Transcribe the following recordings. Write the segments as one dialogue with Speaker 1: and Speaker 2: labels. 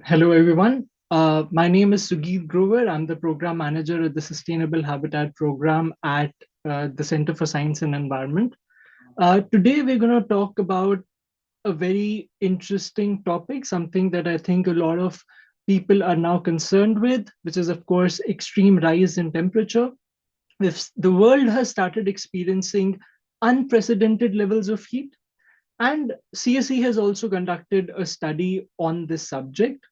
Speaker 1: Hello, everyone. My name is Sugeet Grover. I'm the program manager at the Sustainable Habitat program at the Center for Science and Environment. Today, we're going to talk about a very interesting topic, something that I think a lot of people are now concerned with, which is, of course, extreme rise in temperature. If the world has started experiencing unprecedented levels of heat, and CSE has also conducted a study on this subject.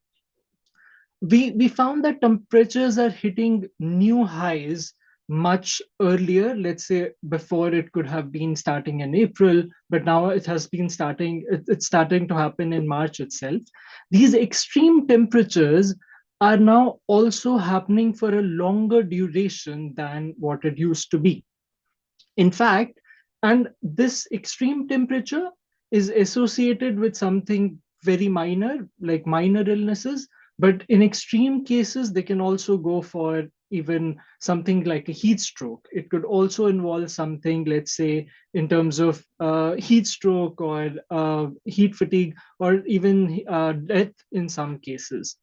Speaker 1: We found that temperatures are hitting new highs much earlier. Let's say before it could have been starting in April, but now it has been it's starting to happen in March itself. These extreme temperatures are now also happening for a longer duration than what it used to be. In fact, and this extreme temperature is associated with something very minor, like minor illnesses. But in extreme cases, they can also go for even something like a heat stroke. It could also involve something, let's say, in terms of heat stroke or heat fatigue, or even death in some cases.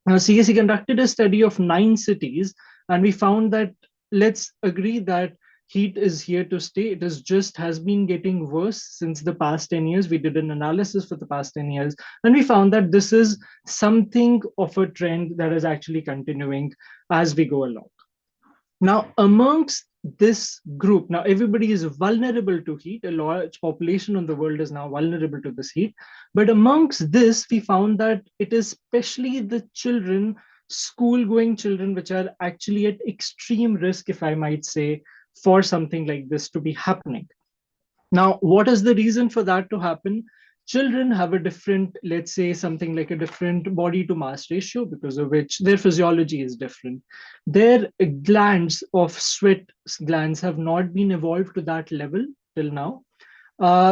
Speaker 1: Now, CSE conducted a study of 9 cities, and we found that let's agree that heat is here to stay. It is just has been getting worse since the past 10 years. We did an analysis for the past 10 years, and we found that this is something of a trend that is actually continuing as we go along. Now, amongst this group, now everybody is vulnerable to heat. A large population in the world is now vulnerable to this heat. But amongst this, we found that it is especially the children, school going children, which are actually at extreme risk, if I might say, for something like this to be happening. Now, what is the reason for that to happen? Children have a different, let's say, something like a different body to mass ratio, because of which their physiology is different. Their glands of sweat glands have not been evolved to that level till now.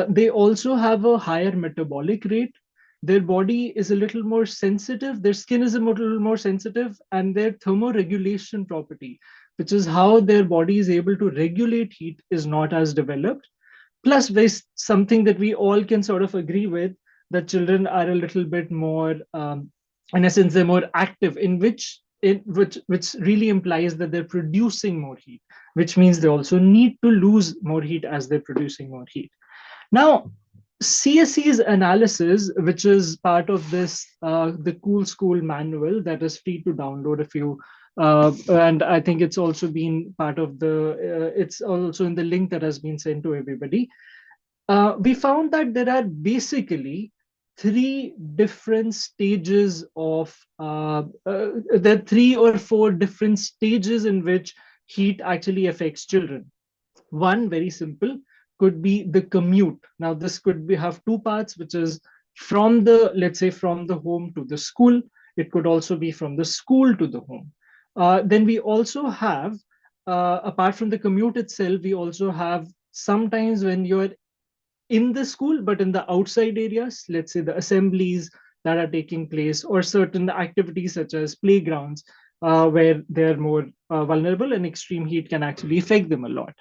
Speaker 1: They also have a higher metabolic rate. Their body is a little more sensitive. Their skin is a little more sensitive, and their thermoregulation property, which is how their body is able to regulate heat, is not as developed. Plus, there's something that we all can sort of agree with, that children are a little bit more, in essence, they're more active, in which really implies that they're producing more heat, which means they also need to lose more heat as they're producing more heat. Now, CSE's analysis, which is part of this, the Cool School manual that is free to download if you, and I think it's also been part of it's also in the link that has been sent to everybody. We found that there are basically three different stages of, there are 3 or 4 different stages in which heat actually affects children. One, very simple, could be the commute. Now, this could have 2 parts, which is from the, let's say, from the home to the school. It could also be from the school to the home. Then we also have, apart from the commute itself, we also have sometimes when you're in the school, but in the outside areas, let's say the assemblies that are taking place, or certain activities such as playgrounds, where they're more vulnerable and extreme heat can actually affect them a lot.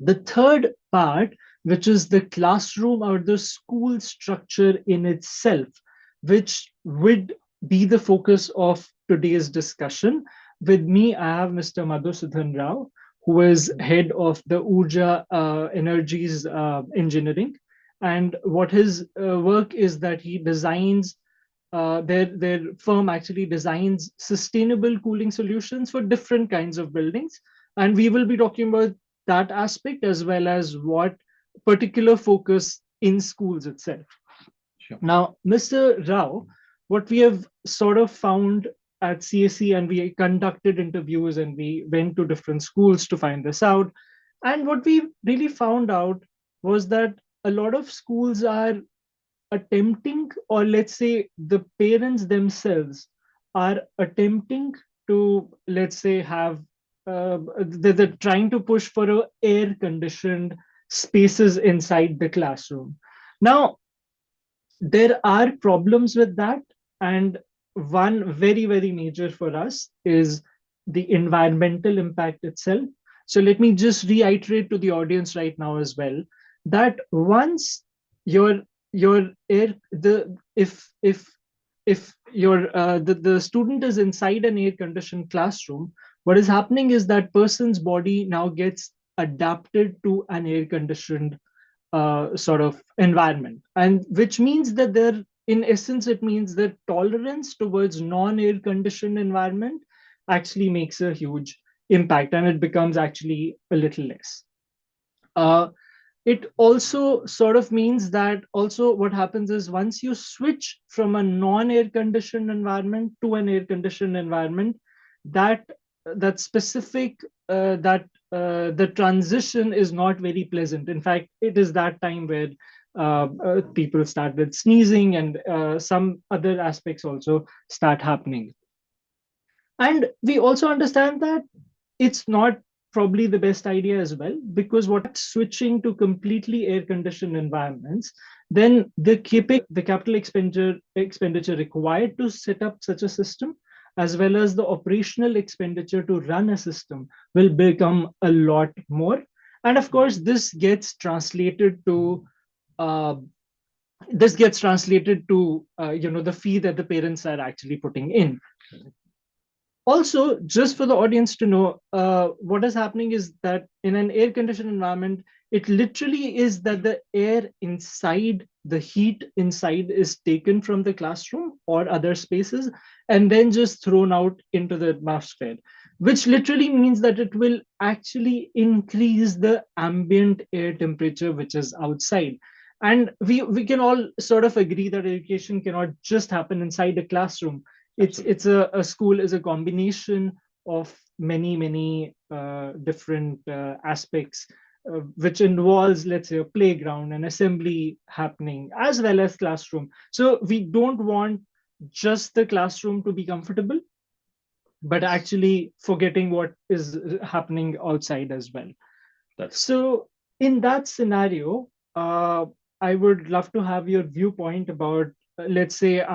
Speaker 1: The third part, which is the classroom or the school structure in itself, which would be the focus of today's discussion. With me, I have Mr. Madhusudhan Rao, who is head of the Urja Energies Engineering. And what his work is that he designs, their firm actually designs sustainable cooling solutions for different kinds of buildings. And we will be talking about that aspect, as well as what particular focus in schools itself.
Speaker 2: Sure.
Speaker 1: Now, Mr. Rao, what we have sort of found at CSE, and we conducted interviews and we went to different schools to find this out. And what we really found out was that a lot of schools are attempting, or let's say the parents themselves are attempting to, let's say, have, they're trying to push for air conditioned spaces inside the classroom. Now, there are problems with that, and one very, very major for us is the environmental impact itself. So let me just reiterate to the audience right now as well, that once your air, the if if the student is inside an air conditioned classroom, what is happening is that person's body now gets adapted to an air conditioned sort of environment, and which means that there, in essence, it means that tolerance towards non-air conditioned environment actually makes a huge impact, and it becomes actually a little less. Uh, it also sort of means that also what happens is once you switch from a non-air conditioned environment to an air conditioned environment, that that specific that the transition is not very pleasant. In fact, it is that time where people started sneezing, and some other aspects also start happening. And we also understand that it's not probably the best idea as well, because what switching to completely air conditioned environments, then the capital expenditure required to set up such a system, as well as the operational expenditure to run a system, will become a lot more. And of course, uh, this gets translated to the fee that the parents are actually putting in. Also, just for the audience to know, what is happening is that in an air conditioned environment, it literally is that the air inside, the heat inside is taken from the classroom or other spaces and then just thrown out into the atmosphere, which literally means that it will actually increase the ambient air temperature which is outside. And we can all sort of agree that education cannot just happen inside a classroom. It's a school is a combination of many different aspects, which involves, let's say, a playground, an assembly happening, as well as classroom. So we don't want just the classroom to be comfortable, but actually forgetting what is happening outside as well. So in that scenario, I would love to have your viewpoint about, let's say,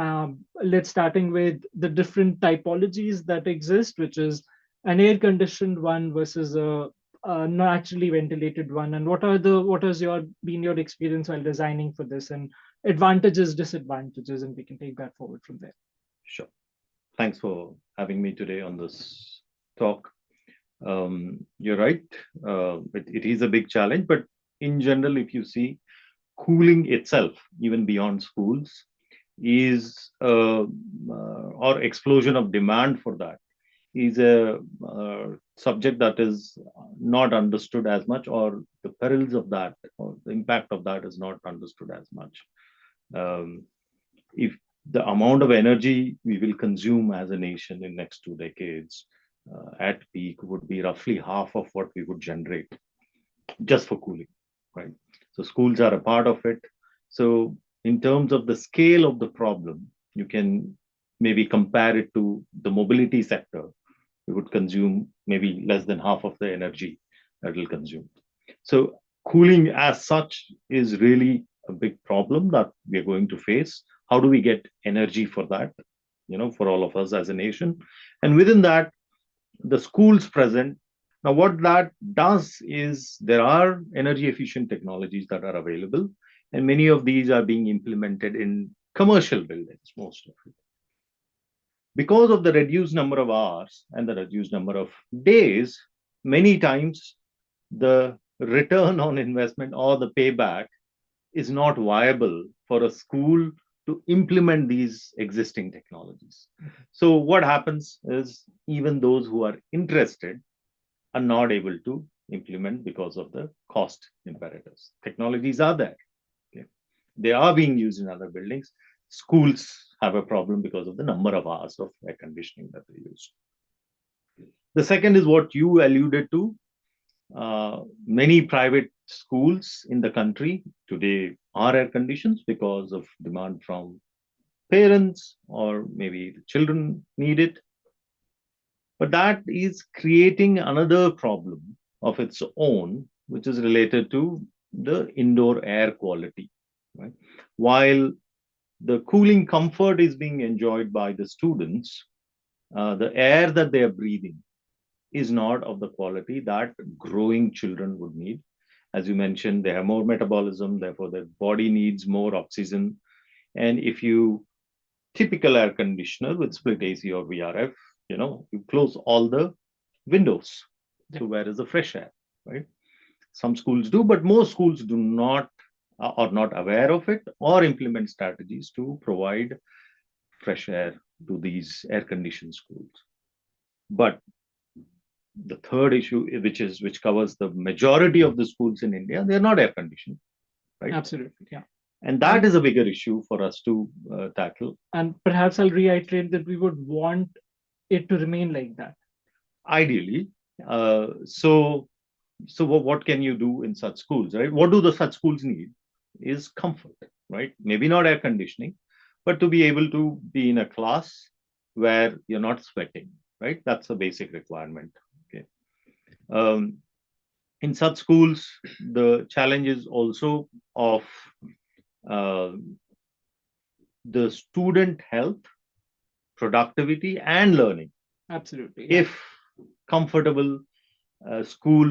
Speaker 1: let's starting with the different typologies that exist, which is an air-conditioned one versus a naturally ventilated one, and what has your been your experience while designing for this, and advantages, disadvantages, and we can take that forward from there.
Speaker 2: Sure. Thanks for having me today on this talk. You're right. It is a big challenge, but in general, if you see, cooling itself, even beyond schools, is or explosion of demand for that is a subject that is not understood as much, or the perils of that or the impact of that is not understood as much. Um, if the amount of energy we will consume as a nation in next 2 decades at peak would be roughly half of what we would generate just for cooling, right? So schools are a part of it. So in terms of the scale of the problem, you can maybe compare it to the mobility sector. We would consume maybe less than half of the energy that will consume. So cooling as such is really a big problem that we are going to face. How do we get energy for that, for all of us as a nation? And within that, the schools present. Now, what that does is there are energy efficient technologies that are available, and many of these are being implemented in commercial buildings, most of it. Because of the reduced number of hours and the reduced number of days, many times the return on investment or the payback is not viable for a school to implement these existing technologies. So, what happens is even those who are interested are not able to implement because of the cost imperatives. Technologies are there, okay? They are being used in other buildings. Schools have a problem because of the number of hours of air conditioning that they use. The second is what you alluded to. Many private schools in the country today are air conditioned because of demand from parents, or maybe the children need it. But that is creating another problem of its own, which is related to the indoor air quality. Right? While the cooling comfort is being enjoyed by the students, the air that they are breathing is not of the quality that growing children would need. As you mentioned, they have more metabolism, therefore, their body needs more oxygen. And if you typical air conditioner with split AC or VRF, you close all the windows.
Speaker 1: Yeah.
Speaker 2: So where is the fresh air, right? Some schools do, but most schools do not, are not aware of it or implement strategies to provide fresh air to these air conditioned schools. But the third issue, which covers the majority of the schools in India, they're not air conditioned, right?
Speaker 1: Absolutely. Yeah.
Speaker 2: And that
Speaker 1: And
Speaker 2: is a bigger issue for us to tackle.
Speaker 1: and perhaps I'll reiterate that we would want it to remain like that.
Speaker 2: Ideally, so what can you do in such schools, right? What do the such schools need is comfort, right? Maybe not air conditioning, but to be able to be in a class where you're not sweating, right? That's a basic requirement. Okay. Um, in such schools, the challenge is also of uh, the student health, productivity, and learning.
Speaker 1: Absolutely. Yeah.
Speaker 2: If comfortable school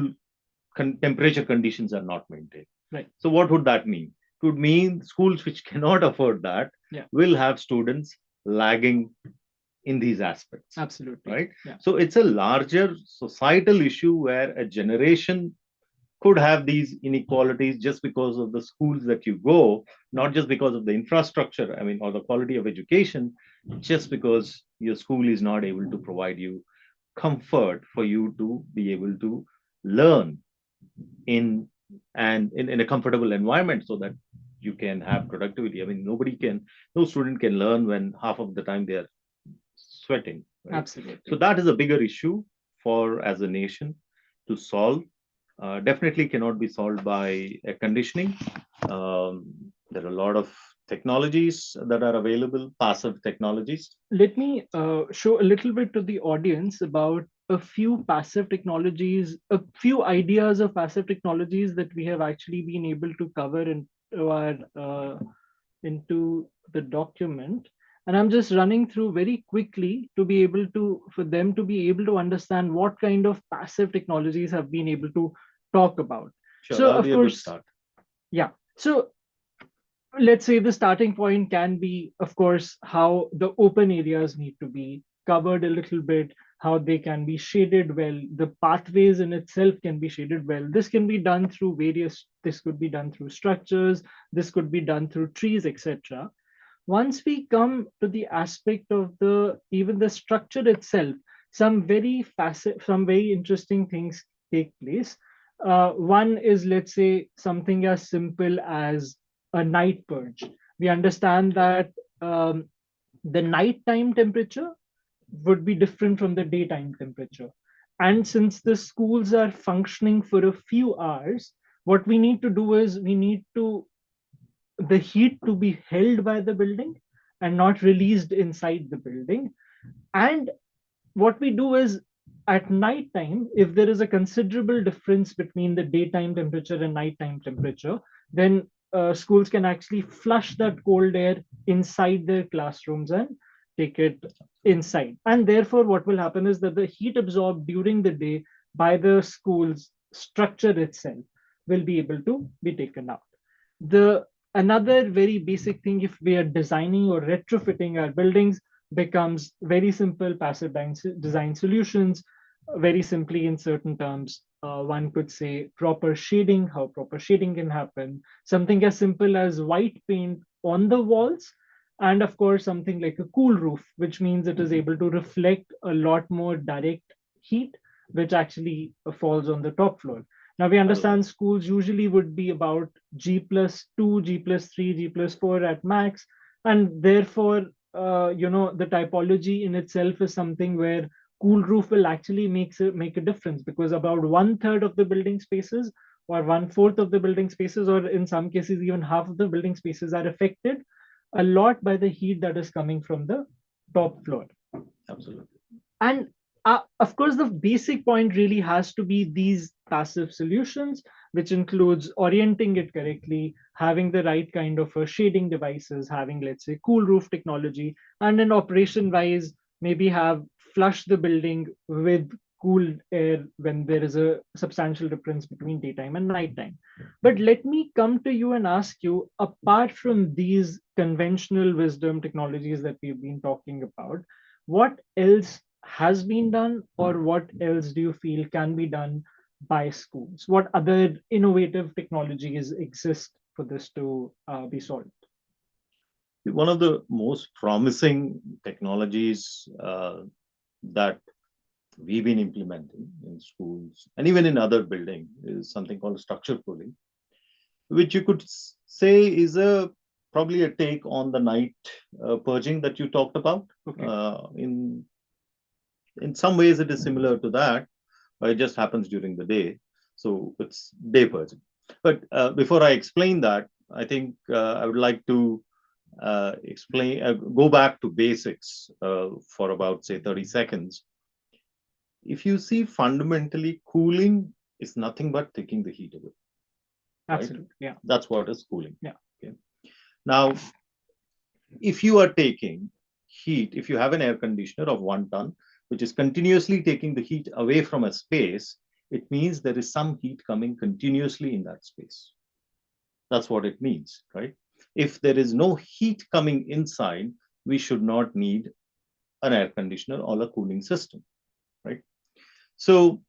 Speaker 2: temperature conditions are not maintained.
Speaker 1: Right.
Speaker 2: So, what would that mean? It would mean schools which cannot afford that
Speaker 1: Yeah.
Speaker 2: will have students lagging in these aspects.
Speaker 1: Absolutely.
Speaker 2: Right.
Speaker 1: Yeah.
Speaker 2: So, it's a larger societal issue where a generation could have these inequalities just because of the schools that you go, not just because of the infrastructure, I mean, or the quality of education, just because your school is not able to provide you comfort for you to be able to learn in in a comfortable environment so that you can have productivity. I mean, no student can learn when half of the time they are sweating, right?
Speaker 1: Absolutely.
Speaker 2: So that is a bigger issue for as a nation to solve. Definitely cannot be solved by air conditioning. There are a lot of technologies that are available, passive technologies.
Speaker 1: Let me show a little bit to the audience about a few passive technologies, a few ideas of passive technologies that we have actually been able to cover into the document. And I'm just running through very quickly to be able to, for them to be able to understand what kind of passive technologies have been able to talk about.
Speaker 2: Sure,
Speaker 1: So,
Speaker 2: that'll
Speaker 1: of
Speaker 2: be a good
Speaker 1: course,
Speaker 2: start.
Speaker 1: yeah. So let's say the starting point can be, of course, how the open areas need to be covered a little bit, how they can be shaded well, the pathways in itself can be shaded well. This can be done through this could be done through structures, this could be done through trees, etc. Once we come to the aspect of the even the structure itself, some very interesting things take place. One is, let's say, something as simple as a night purge. We understand that the nighttime temperature would be different from the daytime temperature. And since the schools are functioning for a few hours, what we need to do is we need to the heat to be held by the building and not released inside the building. And what we do is at night time, if there is a considerable difference between the daytime temperature and nighttime temperature, then schools can actually flush that cold air inside their classrooms and take it inside. And therefore, what will happen is that the heat absorbed during the day by the school's structure itself will be able to be taken out. The another very basic thing, if we are designing or retrofitting our buildings, becomes very simple passive design solutions. Very simply, in certain terms, one could say proper shading, how proper shading can happen, something as simple as white paint on the walls, and of course something like a cool roof, which means it is able to reflect a lot more direct heat, which actually falls on the top floor. Now we understand schools usually would be about G+2, G+3, G+4 at max, and therefore, the typology in itself is something where cool roof will actually make a difference, because about 1/3 of the building spaces, or 1/4 of the building spaces, or in some cases even half of the building spaces, are affected a lot by the heat that is coming from the top floor.
Speaker 2: Absolutely.
Speaker 1: And of course, the basic point really has to be these passive solutions, which includes orienting it correctly, having the right kind of shading devices, having, let's say, cool roof technology, and in operation wise, maybe have flush the building with cooled air when there is a substantial difference between daytime and nighttime. But let me come to you and ask you, apart from these conventional wisdom technologies that we've been talking about, what else has been done, or what else do you feel can be done by schools? What other innovative technologies exist for this to be solved?
Speaker 2: One of the most promising technologies that we've been implementing in schools and even in other buildings is something called structure cooling, which you could say is a probably a take on the night purging that you talked about.
Speaker 1: Okay.
Speaker 2: In some ways, it is similar to that, but it just happens during the day, so it's day purging. But before I explain that, I think I would like to go back to basics for about say 30 seconds. If you see, fundamentally, cooling is nothing but taking the heat away. Right?
Speaker 1: Absolutely. Yeah.
Speaker 2: That's what is cooling.
Speaker 1: Yeah.
Speaker 2: Okay. Now, if you are taking heat, if you have an air conditioner of 1 ton, which is continuously taking the heat away from a space, it means there is some heat coming continuously in that space. That's what it means, right? If there is no heat coming inside, we should not need an air conditioner or a cooling system, right? So,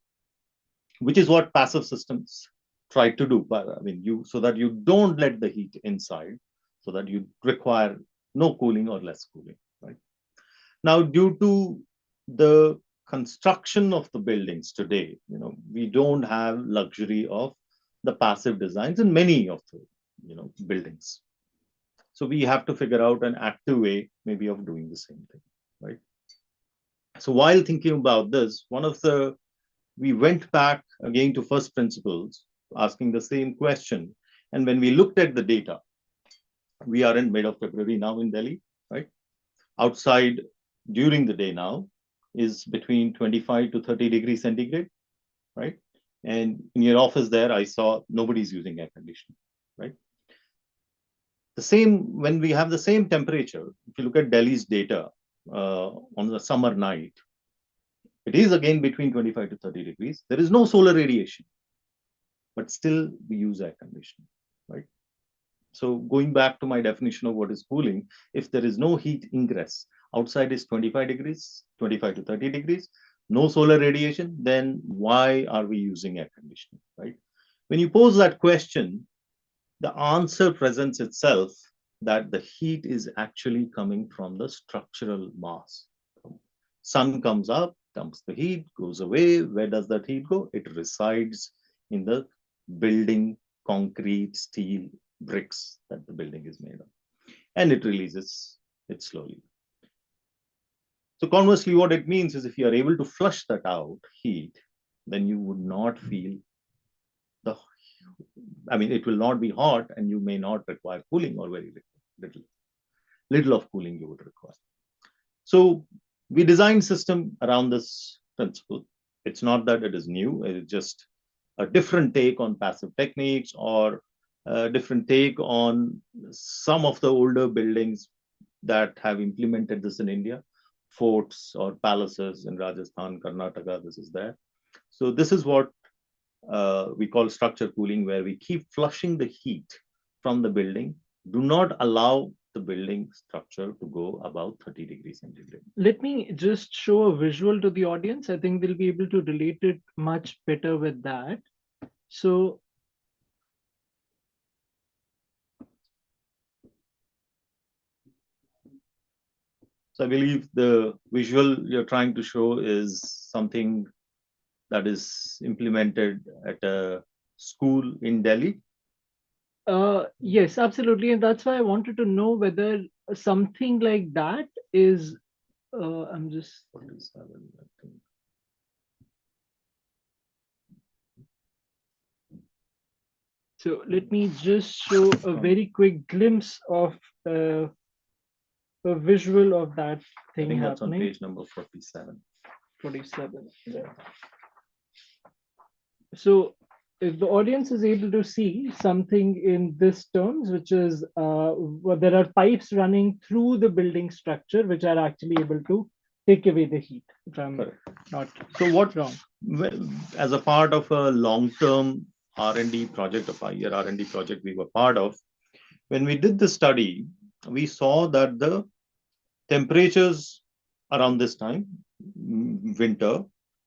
Speaker 2: which is what passive systems try to do. But I mean, so that you don't let the heat inside, so that you require no cooling or less cooling, right? Now, due to the construction of the buildings today, we don't have luxury of the passive designs in many of the buildings. So we have to figure out an active way, maybe, of doing the same thing, right? So while thinking about this, we went back again to first principles, asking the same question. And when we looked at the data, we are in mid of February now in Delhi, right? Outside during the day now is between 25 to 30 degrees centigrade, right? And in your office there, I saw nobody's using air conditioning, right? The same, when we have the same temperature, if you look at Delhi's data on the summer night, it is again between 25 to 30 degrees. There is no solar radiation, but still we use air conditioning, right? So going back to my definition of what is cooling, if there is no heat ingress, outside is 25 degrees, 25 to 30 degrees, no solar radiation, then why are we using air conditioning, right? When you pose that question, the answer presents itself that the heat is actually coming from the structural mass. Sun comes up, dumps the heat, goes away. Where does that heat go? It resides in the building, concrete, steel, bricks that the building is made of. And it releases it slowly. So conversely, what it means is if you are able to flush that out, heat, then you would not feel it will not be hot and you may not require cooling, or very little of cooling you would require. So we designed system around this principle. It's not that it is new, it's just a different take on passive techniques, or a different take on some of the older buildings that have implemented this in India, forts or palaces in Rajasthan, Karnataka, this is there. So this is what we call structure cooling, where we keep flushing the heat from the building, do not allow the building structure to go above 30 degrees centigrade.
Speaker 1: Let me just show a visual to the audience. I think they'll be able to relate it much better with that. So
Speaker 2: I believe the visual you're trying to show is something that is implemented at a school in Delhi.
Speaker 1: yes, absolutely. And that's why I wanted to know whether something like that is, I'm just,
Speaker 2: 47, I think.
Speaker 1: so let me just show a very quick glimpse of a visual of that
Speaker 2: I
Speaker 1: thing
Speaker 2: think that's on
Speaker 1: happening.
Speaker 2: page number 47.
Speaker 1: 47. Yeah. So if the audience is able to see something in this terms, which is there are pipes running through the building structure, which are actually able to take away the heat, if I'm
Speaker 2: Correct.
Speaker 1: not
Speaker 2: So what,
Speaker 1: wrong.
Speaker 2: well, as a part of a long-term R&D project, a 5-year R&D project we were part of, when we did the study, we saw that the temperatures around this time, winter,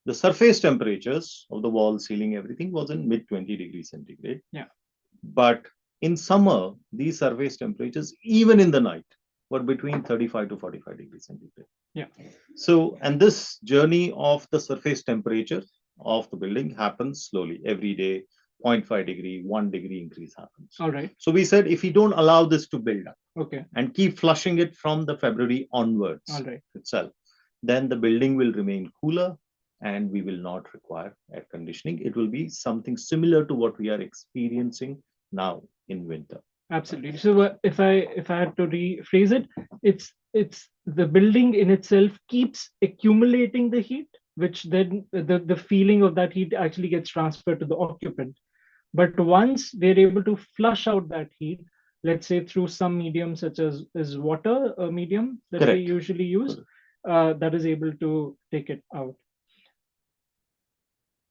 Speaker 2: the surface temperatures of the wall, ceiling, everything was in mid 20 degrees centigrade.
Speaker 1: Yeah.
Speaker 2: But in summer, these surface temperatures, even in the night, were between 35 to 45 degrees centigrade.
Speaker 1: Yeah.
Speaker 2: So, and this journey of the surface temperature of the building happens slowly every day. 0.5 degree, 1 degree increase happens.
Speaker 1: All right.
Speaker 2: So we said if we don't allow this to build up,
Speaker 1: Okay.
Speaker 2: and keep flushing it from the February onwards
Speaker 1: All right.
Speaker 2: itself, then the building will remain cooler and we will not require air conditioning. It will be something similar to what we are experiencing now in winter.
Speaker 1: Absolutely. So if I had to rephrase it, it's the building in itself keeps accumulating the heat, which then the feeling of that heat actually gets transferred to the occupant. But once they're able to flush out that heat, let's say through some medium such as is water, a medium that we
Speaker 2: Correct.
Speaker 1: usually use,
Speaker 2: Correct.
Speaker 1: that is able to take it out.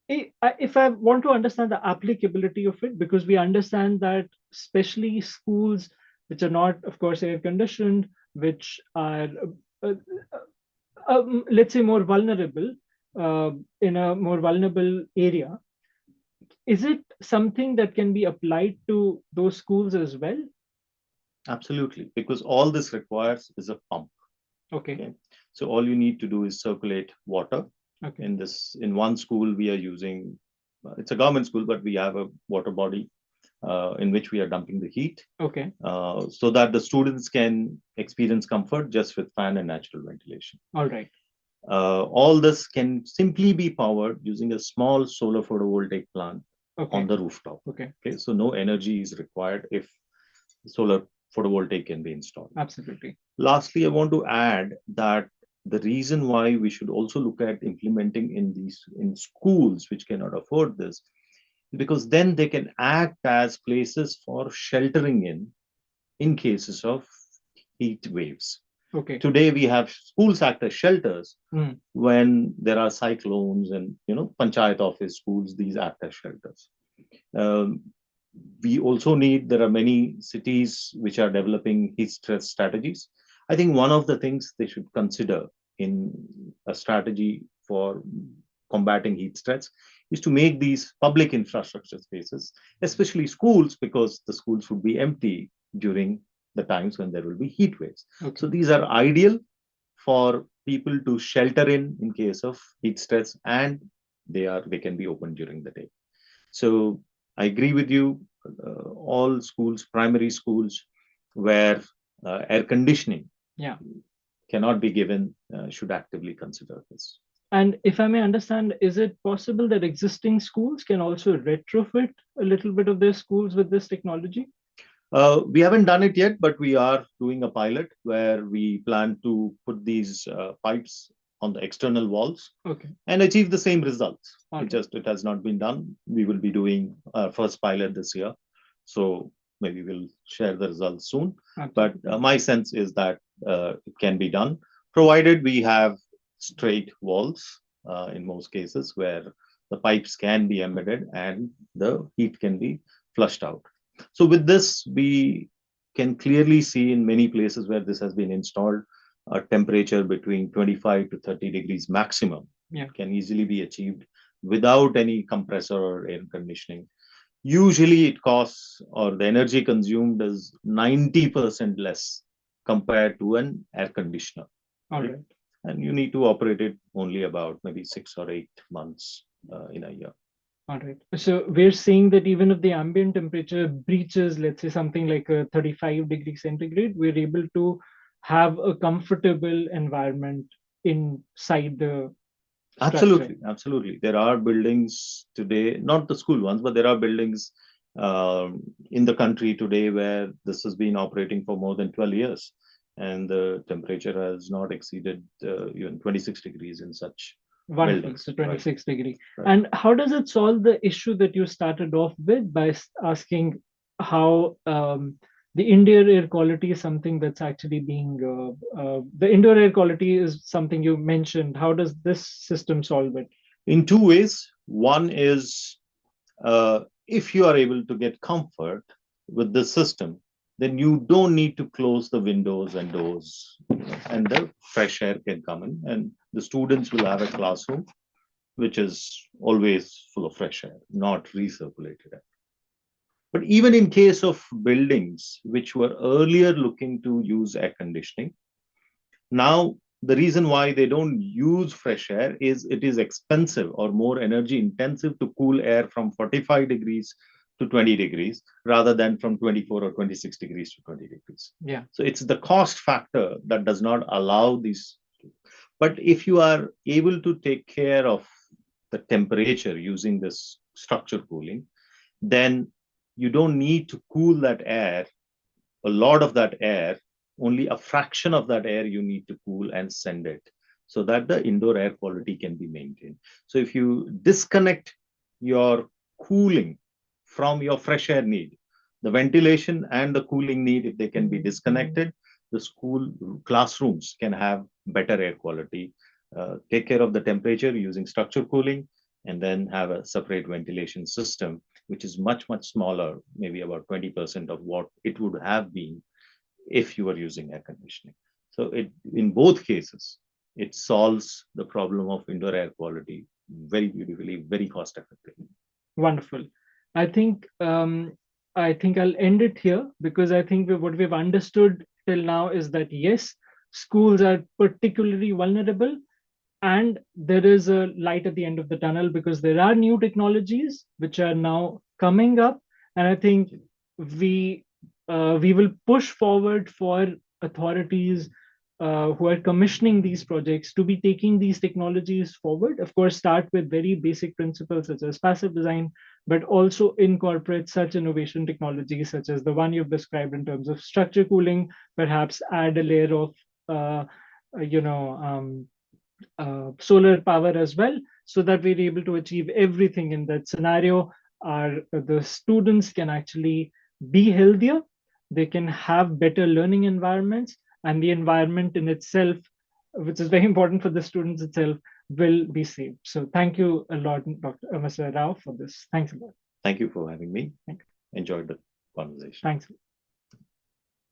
Speaker 1: If I want to understand the applicability of it, because we understand that especially schools which are not, of course, air conditioned, which are, uh, let's say, more vulnerable, in a more vulnerable area, is it something that can be applied to those schools as well?
Speaker 2: Absolutely. Because all this requires is a pump.
Speaker 1: Okay.
Speaker 2: Okay. So all you need to do is circulate water.
Speaker 1: Okay.
Speaker 2: In one school, we are using, it's a government school, but we have a water body in which we are dumping the heat,
Speaker 1: Okay.
Speaker 2: so that the students can experience comfort just with fan and natural ventilation.
Speaker 1: All right.
Speaker 2: All this can simply be powered using a small solar photovoltaic plant
Speaker 1: Okay.
Speaker 2: on the rooftop.
Speaker 1: Okay.
Speaker 2: Okay, so no energy is required if solar photovoltaic can be installed.
Speaker 1: Absolutely.
Speaker 2: Lastly, I want to add that the reason why we should also look at implementing in schools which cannot afford this, because then they can act as places for sheltering in cases of heat waves.
Speaker 1: Okay.
Speaker 2: Today we have schools act as shelters.
Speaker 1: Mm.
Speaker 2: When there are cyclones and panchayat office schools, these act as shelters. Um, we also need, there are many cities which are developing heat stress strategies. I think one of the things they should consider in a strategy for combating heat stress is to make these public infrastructure spaces, especially schools, because the schools would be empty during the times when there will be heat waves.
Speaker 1: Okay.
Speaker 2: So these are ideal for people to shelter in case of heat stress, and they can be open during the day. So I agree with you. All schools, primary schools, where air conditioning
Speaker 1: Yeah.
Speaker 2: cannot be given, should actively consider this.
Speaker 1: And if I may understand, is it possible that existing schools can also retrofit a little bit of their schools with this technology?
Speaker 2: We haven't done it yet, but we are doing a pilot where we plan to put these pipes on the external walls,
Speaker 1: okay,
Speaker 2: and achieve the same results.
Speaker 1: Okay.
Speaker 2: It has not been done. We will be doing our first pilot this year, so maybe we'll share the results soon.
Speaker 1: Absolutely.
Speaker 2: But my sense is that it can be done, provided we have straight walls in most cases where the pipes can be embedded and the heat can be flushed out. So with this, we can clearly see in many places where this has been installed, a temperature between 25 to 30 degrees maximum can easily be achieved without any compressor or air conditioning. Usually it costs, or the energy consumed is 90% less compared to an air conditioner.
Speaker 1: All right.
Speaker 2: And you need to operate it only about maybe 6 or 8 months in a year.
Speaker 1: All right. So we're seeing that even if the ambient temperature breaches, let's say something like a 35 degree centigrade, we're able to have a comfortable environment inside the structure.
Speaker 2: Absolutely, absolutely. There are buildings today, not the school ones, but there are buildings in the country today where this has been operating for more than 12 years, and the temperature has not exceeded even 26 degrees in such
Speaker 1: Wonderful.
Speaker 2: buildings.
Speaker 1: So 26 degree.
Speaker 2: Right.
Speaker 1: And how does it solve the issue that you started off with by asking how the indoor air quality is something that's actually being the indoor air quality is something you mentioned. How does this system solve it?
Speaker 2: In two ways. One is, if you are able to get comfort with the system, then you don't need to close the windows and doors, and the fresh air can come in, and the students will have a classroom which is always full of fresh air, not recirculated air. But even in case of buildings which were earlier looking to use air conditioning, now the reason why they don't use fresh air is it is expensive or more energy intensive to cool air from 45 degrees to 20 degrees rather than from 24 or 26 degrees to 20 degrees.
Speaker 1: Yeah.
Speaker 2: So it's the cost factor that does not allow these. But if you are able to take care of the temperature using this structure cooling, then you don't need to cool that air, a lot of that air, only a fraction of that air you need to cool and send it so that the indoor air quality can be maintained. So if you disconnect your cooling from your fresh air need, the ventilation and the cooling need, if they can be disconnected, the school classrooms can have better air quality, take care of the temperature using structure cooling, and then have a separate ventilation system, which is much, much smaller, maybe about 20% of what it would have been if you were using air conditioning. So in both cases, it solves the problem of indoor air quality very beautifully, very cost effectively.
Speaker 1: Wonderful. I think I think I'll end it here because I think what we've understood till now is that yes, schools are particularly vulnerable, and there is a light at the end of the tunnel because there are new technologies which are now coming up, and I think we we will push forward for authorities who are commissioning these projects to be taking these technologies forward. Of course, start with very basic principles such as passive design, but also incorporate such innovation technologies such as the one you've described in terms of structure cooling, perhaps add a layer of uh, you know solar power as well, so that we're able to achieve everything in that scenario. Our the students can actually be healthier, they can have better learning environments, and the environment in itself, which is very important for the students itself, will be safe. So thank you a lot, Dr. Mr. Rao, for this. Thanks a lot.
Speaker 2: Thank you for having me.
Speaker 1: Thank you.
Speaker 2: Enjoyed the conversation.
Speaker 1: Thanks.